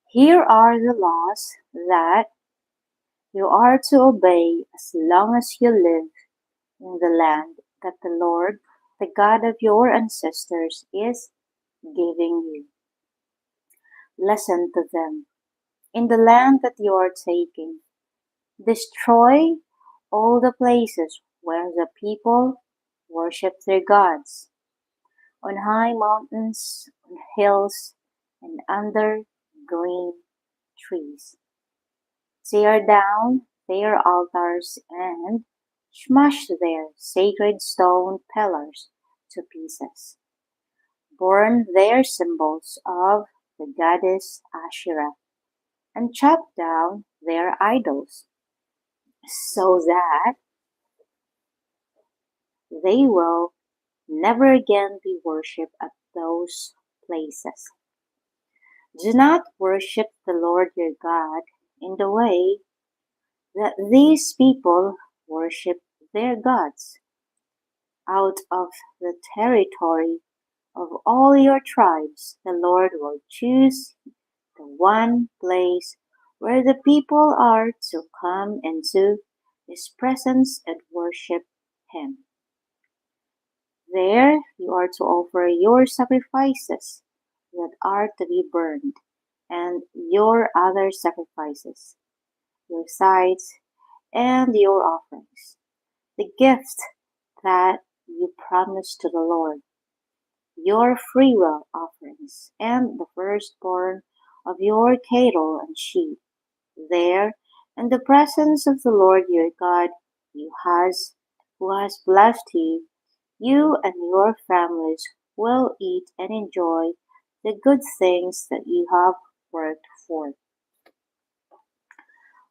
Here are the laws that you are to obey as long as you live in the land that the Lord, the God of your ancestors, is giving you. Listen to them. In the land that you are taking, destroy all the places where the people worship their gods, on high mountains, on hills, and under green trees. Tear down their altars and smash their sacred stone pillars to pieces. Burn their symbols of the goddess Asherah and chop down their idols so that they will never again be worshipped at those places. Do not worship the Lord your God in the way that these people worship their gods. Out of the territory of all your tribes, the Lord will choose the one place where the people are to come into His presence and worship Him. There you are to offer your sacrifices that are to be burned, and your other sacrifices, your sides, and your offerings, the gift that you promised to the Lord, your freewill offerings, and the firstborn of your cattle and sheep. There, in the presence of the Lord your God, you has, who has blessed you, you and your families will eat and enjoy the good things that you have worked for.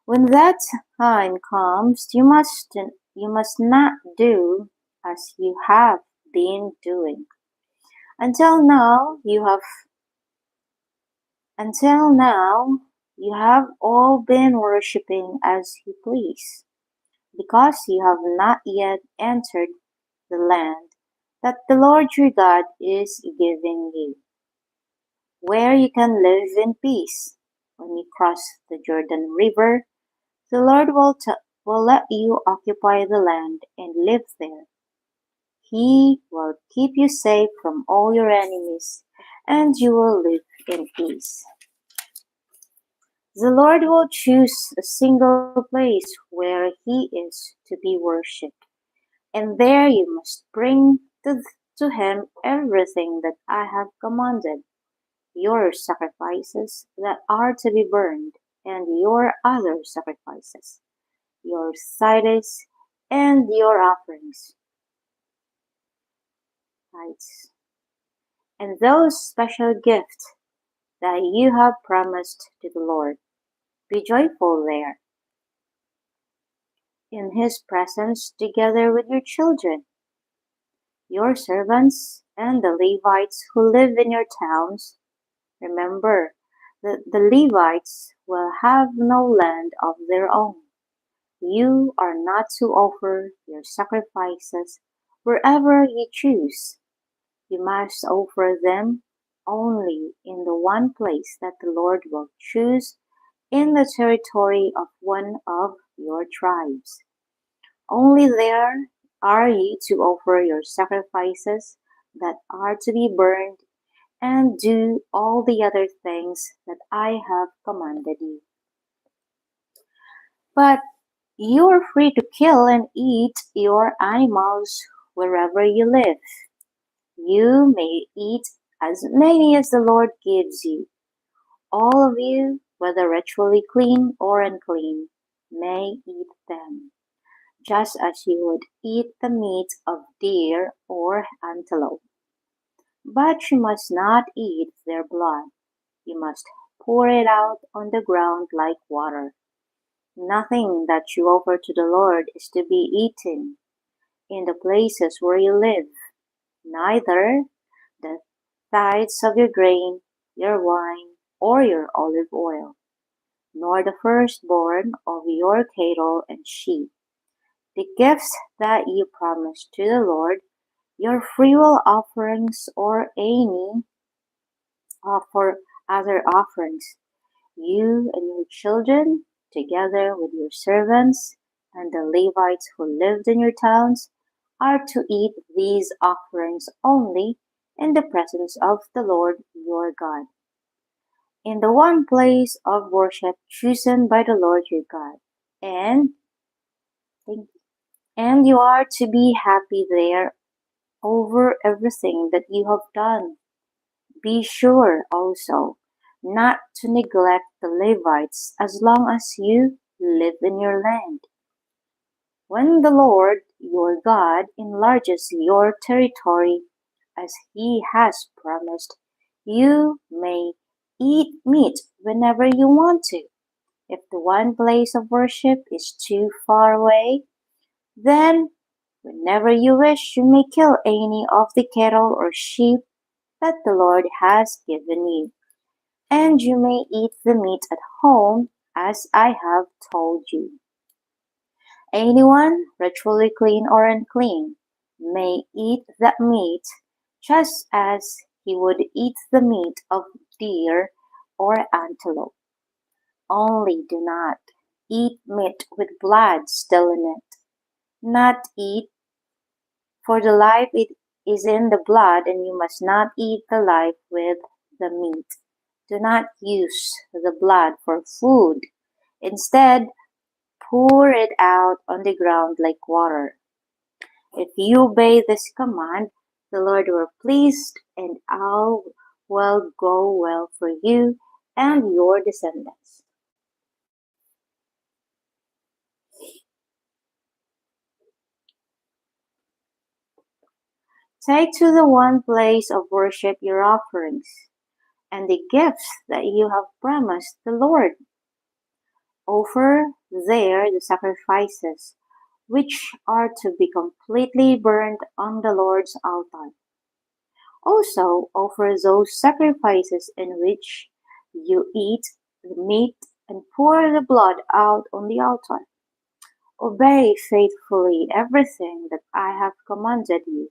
When that time comes, you must not do as you have been doing. Until now, you have all been worshipping as you please, because you have not yet entered the land that the Lord your God is giving you, where you can live in peace. When you cross the Jordan River, the Lord will let you occupy the land and live there. He will keep you safe from all your enemies, and you will live in peace. The Lord will choose a single place where He is to be worshipped, and there you must bring to Him everything that I have commanded, your sacrifices that are to be burned, and your other sacrifices, your tithes, and your offerings, tithes, and those special gifts that you have promised to the Lord. Be joyful there in His presence together with your children, your servants, and the Levites who live in your towns. Remember that the Levites will have no land of their own. You are not to offer your sacrifices wherever you choose. You must offer them only in the one place that the Lord will choose in the territory of one of your tribes. Only there are ye to offer your sacrifices that are to be burned, and do all the other things that I have commanded you. But you are free to kill and eat your animals wherever you live. You may eat as many as the Lord gives you. All of you, whether ritually clean or unclean, may eat them, just as you would eat the meat of deer or antelope. But you must not eat their blood. You must pour it out on the ground like water. Nothing that you offer to the Lord is to be eaten in the places where you live, neither the tithes of your grain, your wine, or your olive oil, nor the firstborn of your cattle and sheep. The gifts that you promised to the Lord, your freewill offerings or any offer other offerings, You and your children, together with your servants and the Levites who lived in your towns, are to eat these offerings only in the presence of the Lord your God, in the one place of worship chosen by the Lord your God. And and you are to be happy there over everything that you have done. Be sure also not to neglect the Levites as long as you live in your land. When the Lord your God enlarges your territory as he has promised, you may eat meat whenever you want to. If the one place of worship is too far away, then whenever you wish you may kill any of the cattle or sheep that the Lord has given you, and you may eat the meat at home as I have told you. Anyone, ritually clean or unclean, may eat that meat just as he would eat the meat of deer or antelope. Only do not eat meat with blood still in it. Not eat, for the life it is in the blood, and you must not eat the life with the meat. Do not use the blood for food. Instead, pour it out on the ground like water. If you obey this command, the Lord will be pleased, and all will go well for you and your descendants. Take to the one place of worship your offerings and the gifts that you have promised the Lord. Offer there the sacrifices, which are to be completely burned on the Lord's altar. Also offer those sacrifices in which you eat the meat and pour the blood out on the altar. Obey faithfully everything that I have commanded you,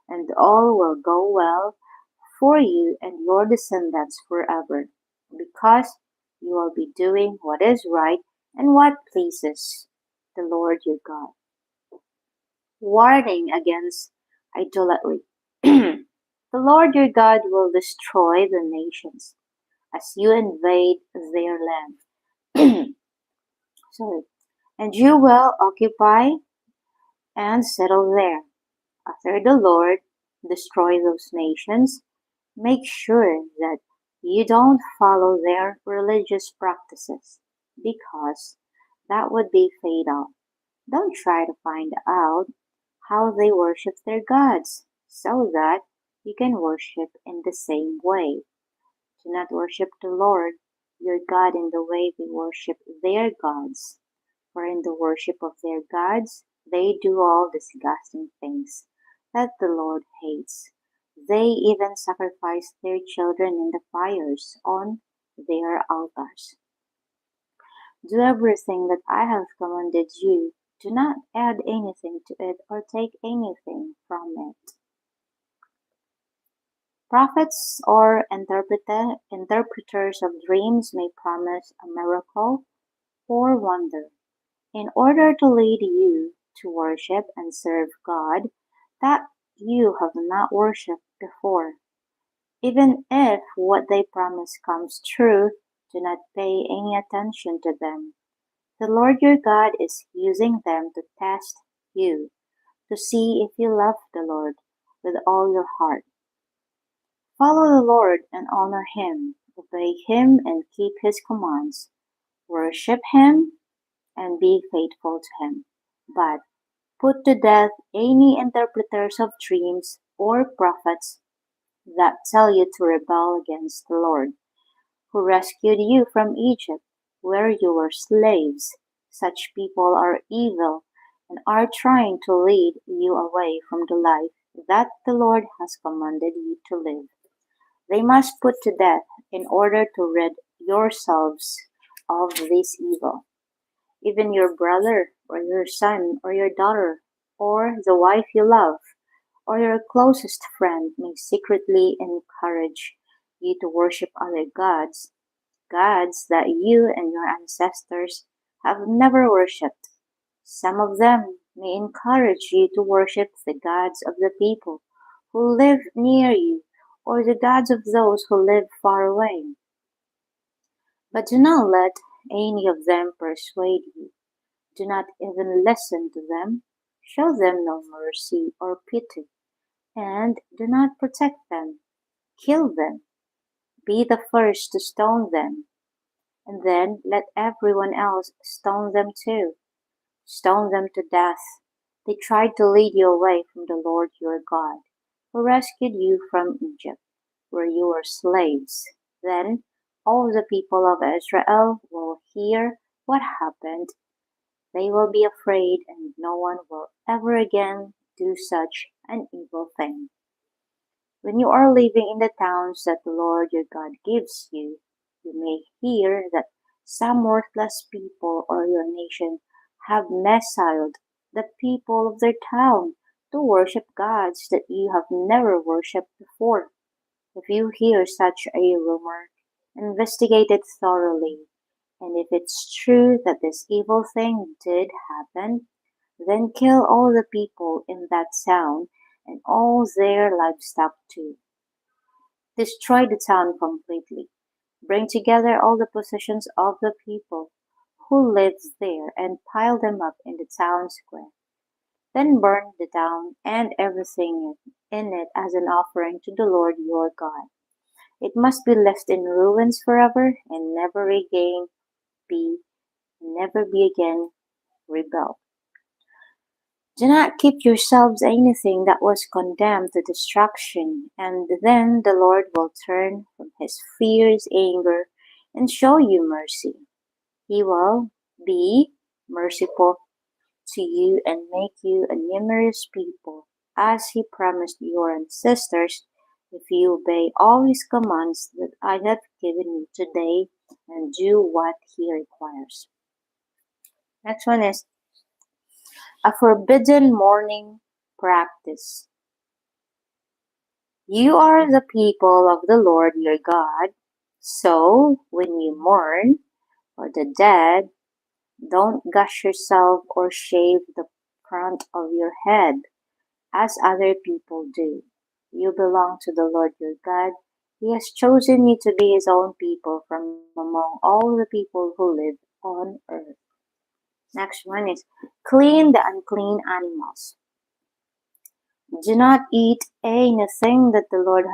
and all will go well for you and your descendants forever, because you will be doing what is right and what pleases the Lord your God. Warning against idolatry. The Lord your God will destroy the nations as you invade their land. Sorry. And you will occupy and settle there. After the Lord destroy those nations, make sure that you don't follow their religious practices, because that would be fatal. Don't try to find out how they worship their gods so that you can worship in the same way. Do not worship the Lord your God in the way they worship their gods, for in the worship of their gods they do all disgusting things that the Lord hates. They even sacrifice their children in the fires on their altars. Do everything that I have commanded you. Do not add anything to it or take anything from it. Prophets or interpreters of dreams may promise a miracle or wonder in order to lead you to worship and serve God that you have not worshipped before. Even if what they promise comes true, do not pay any attention to them. The Lord your God is using them to test you, to see if you love the Lord with all your heart. Follow the Lord and honor him, obey him and keep his commands, worship him and be faithful to him. But put to death any interpreters of dreams or prophets that tell you to rebel against the Lord, who rescued you from Egypt, where you were slaves. Such people are evil and are trying to lead you away from the life that the Lord has commanded you to live. They must put to death in order to rid yourselves of this evil. Even your brother or your son or your daughter or the wife you love or your closest friend may secretly encourage you to worship other gods, gods that you and your ancestors have never worshipped. Some of them may encourage you to worship the gods of the people who live near you or the gods of those who live far away. But do not let any of them persuade you. Do not even listen to them. Show them no mercy or pity, and do not protect them. Kill them. Be the first to stone them, and then let everyone else stone them too. Stone them to death. They tried to lead you away from the Lord your God, who rescued you from Egypt, where you were slaves. Then all the people of Israel will hear what happened. They will be afraid, and no one will ever again do such an evil thing. When you are living in the towns that the Lord your God gives you, you may hear that some worthless people or your nation have misled the people of their town to worship gods that you have never worshipped before. If you hear such a rumor, investigate it thoroughly, and if it's true that this evil thing did happen, then kill all the people in that town and all their livestock too. Destroy the town completely. Bring together all the possessions of the people who live there and pile them up in the town square. Then burn the town and everything in it as an offering to the Lord your God. It must be left in ruins forever and be never be again rebuilt. Do not keep yourselves anything that was condemned to destruction, and then the Lord will turn from his fierce anger and show you mercy. He will be merciful to you and make you a numerous people, as he promised your ancestors, if you obey all his commands that I have given you today and do what he requires. Next one is a forbidden mourning practice. You are the people of the Lord your God, so when you mourn for the dead, don't gush yourself or shave the front of your head, as other people do. You belong to the Lord your God. He has chosen you to be his own people from among all the people who live on earth. Next one is clean the unclean animals. Do not eat anything that the Lord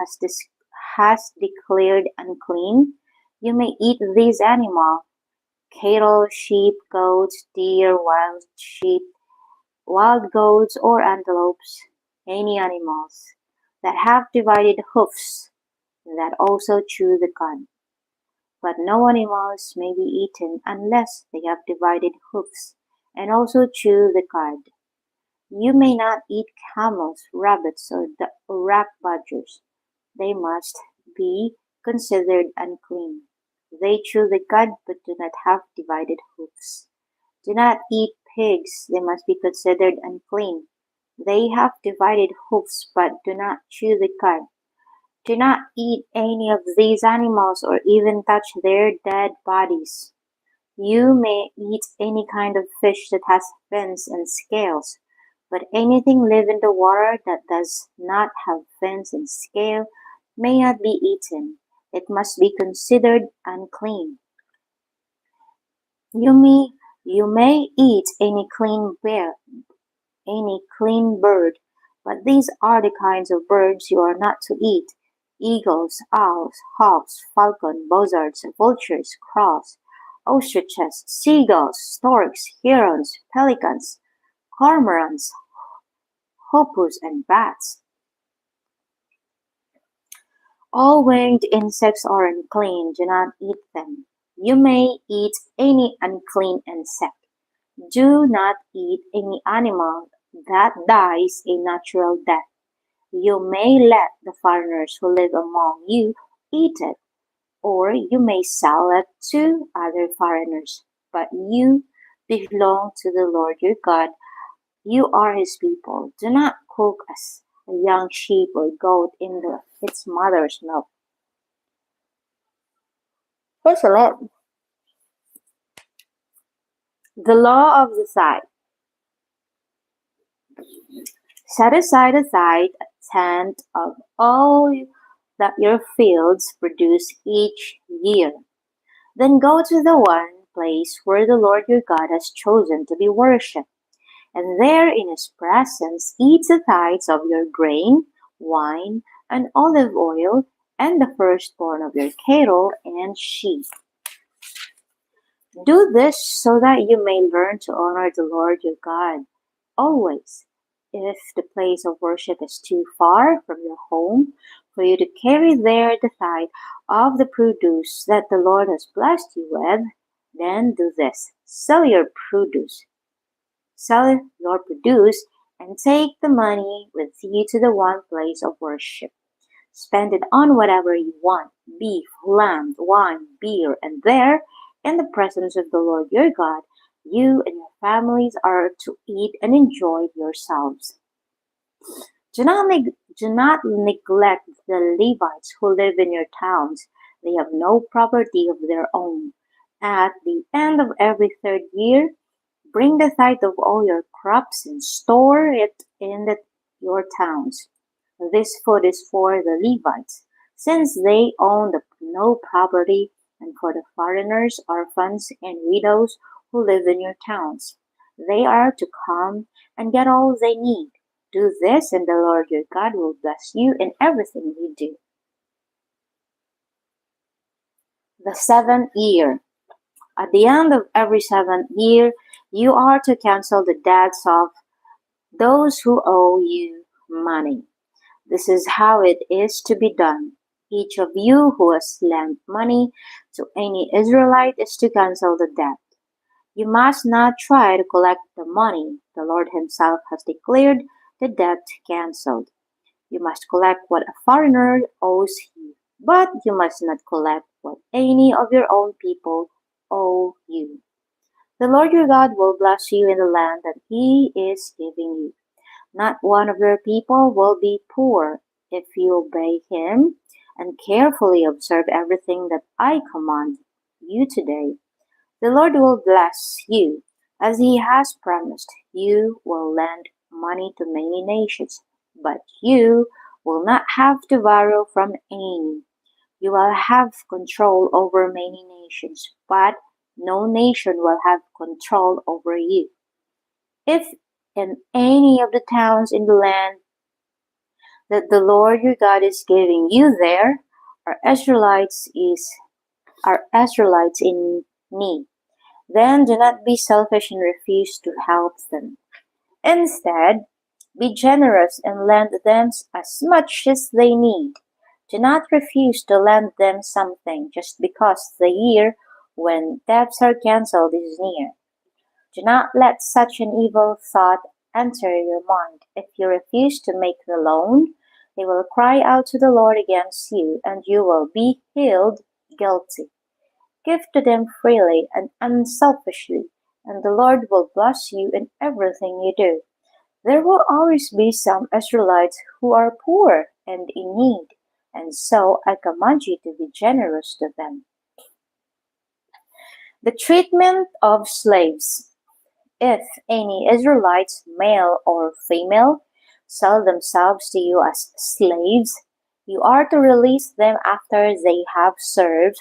has declared unclean. You may eat these animals: cattle, sheep, goats, deer, wild goats or antelopes, any animals that have divided hoofs that also chew the cud. But no animals may be eaten unless they have divided hoofs and also chew the cud. You may not eat camels, rabbits, or rat badgers. They must be considered unclean. They chew the cud but do not have divided hoofs. Do not eat pigs. They must be considered unclean. They have divided hoofs but do not chew the cud. Do not eat any of these animals or even touch their dead bodies. You may eat any kind of fish that has fins and scales, but anything live in the water that does not have fins and scale may not be eaten. It must be considered unclean. You may eat any clean bird, but these are the kinds of birds you are not to eat: eagles, owls, hawks, falcon, buzzards, vultures, crows, ostriches, seagulls, storks, herons, pelicans, cormorants, hoopoes, and bats. All winged insects are unclean. Do not eat them. You may eat any unclean insect. Do not eat any animal that dies a natural death. You may let the foreigners who live among you eat it, or you may sell it to other foreigners. But you belong to the Lord your God. You are his people. Do not cook a young sheep or goat in its mother's milk. Praise the Lord. The law of the tithe. Set aside a tithe, a tenth of all that your fields produce each year. Then go to the one place where the Lord your God has chosen to be worshipped, and there in his presence eat the tithes of your grain, wine, and olive oil, and the firstborn of your cattle and sheep. Do this so that you may learn to honor the Lord your God always. If the place of worship is too far from your home for you to carry there the tithe of the produce that the Lord has blessed you with, then do this. Sell your produce and take the money with you to the one place of worship. Spend it on whatever you want, beef, lamb, wine, beer, and there, in the presence of the Lord your God, you and your families are to eat and enjoy yourselves. Do not neglect the Levites who live in your towns. They have no property of their own. At the end of every third year, bring the tithe of all your crops and store it in your towns. This food is for the Levites, since they own no property, and for the foreigners, orphans, and widows who live in your towns. They are to come and get all they need. Do this, and the Lord your God will bless you in everything you do. The seventh year. At the end of every seventh year, you are to cancel the debts of those who owe you money. This is how it is to be done. Each of you who has lent money to any Israelite is to cancel the debt. You must not try to collect the money. The Lord himself has declared the debt cancelled. You must collect what a foreigner owes you, but you must not collect what any of your own people owe you. The Lord your God will bless you in the land that he is giving you. Not one of your people will be poor if you obey him and carefully observe everything that I command you today. The Lord will bless you. As he has promised, you will lend money to many nations, but you will not have to borrow from any. You will have control over many nations, but no nation will have control over you. If in any of the towns in the land that the Lord your God is giving you there are Israelites in need, then do not be selfish and refuse to help them. Instead, be generous and lend them as much as they need. Do not refuse to lend them something just because the year when debts are cancelled is near. Do not let such an evil thought enter your mind. If you refuse to make the loan, they will cry out to the Lord against you, and you will be held guilty. Give to them freely and unselfishly, and the Lord will bless you in everything you do. There will always be some Israelites who are poor and in need, and so I command you to be generous to them. The treatment of slaves. If any Israelites, male or female, sell themselves to you as slaves, you are to release them after they have served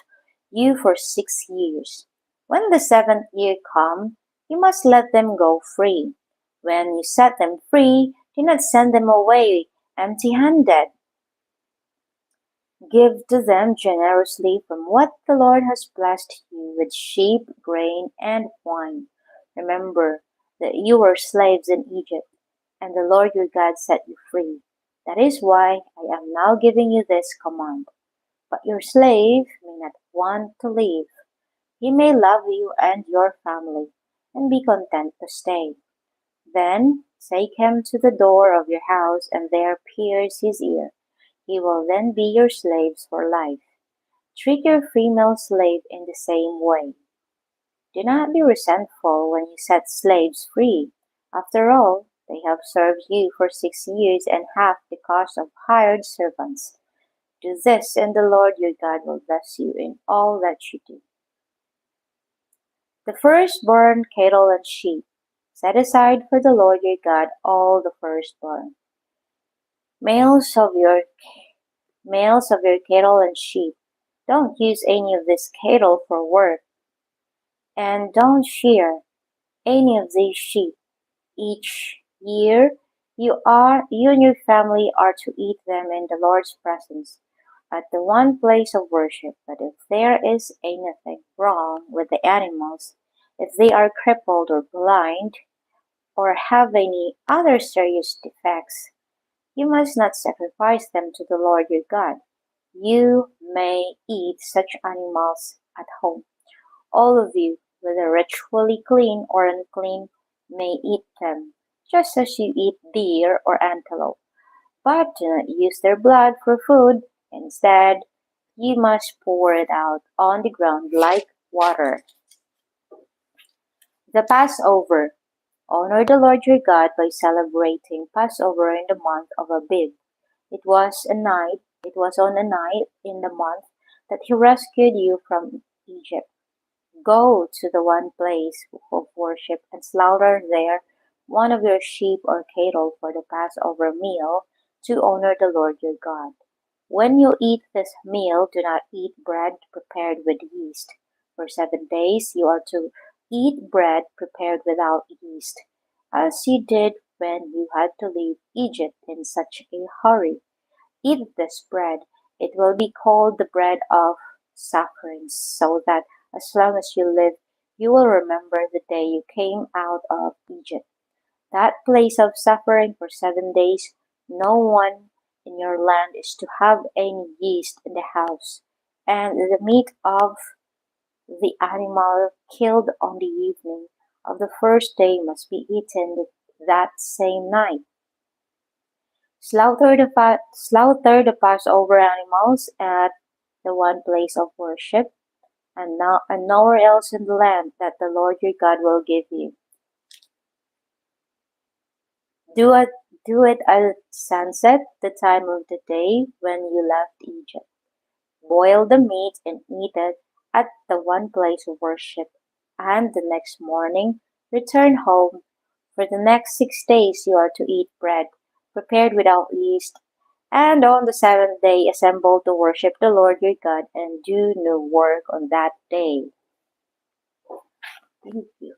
you for 6 years. When the 7th year comes, you must let them go free. When you set them free, do not send them away empty-handed. Give to them generously from what the Lord has blessed you with sheep, grain, and wine. Remember that you were slaves in Egypt, and the Lord your God set you free. That is why I am now giving you this command. But your slave may not want to leave. He may love you and your family, and be content to stay. Then take him to the door of your house, and there pierce his ear. He will then be your slaves for life. Treat your female slave in the same way. Do not be resentful when you set slaves free. After all, they have served you for 6 years and half the cost of hired servants. Do this, and the Lord your God will bless you in all that you do. The firstborn cattle and sheep. Set aside for the Lord your God all the firstborn. Males of your males of your cattle and sheep. Don't use any of this cattle for work, and don't shear any of these sheep. Each year you and your family are to eat them in the Lord's presence at the one place of worship. But if there is anything wrong with the animals, if they are crippled or blind, or have any other serious defects, you must not sacrifice them to the Lord your God. You may eat such animals at home. All of you, whether ritually clean or unclean, may eat them, just as you eat deer or antelope. But do not use their blood for food. Instead, you must pour it out on the ground like water. The Passover. Honor the Lord your God by celebrating Passover in the month of Abib. It was on a night in the month that he rescued you from Egypt. Go to the one place of worship and slaughter there one of your sheep or cattle for the Passover meal to honor the Lord your God. When you eat this meal, do not eat bread prepared with yeast. For 7 days you are to eat bread prepared without yeast, as you did when you had to leave Egypt in such a hurry. Eat this bread. It will be called the bread of sufferings, so that as long as you live, you will remember the day you came out of Egypt, that place of suffering for 7 days. No one in your land is to have any yeast in the house, and the meat of the animal killed on the evening of the first day must be eaten that same night. Slaughter the Passover animals at the one place of worship, and nowhere else in the land that the Lord your God will give you. Do it, do it at sunset, the time of the day when you left Egypt. Boil the meat and eat it at the one place of worship, and the next morning return home. For the next 6 days you are to eat bread prepared without yeast, and on the seventh day assemble to worship the Lord your God, and do no work on that day. Thank you.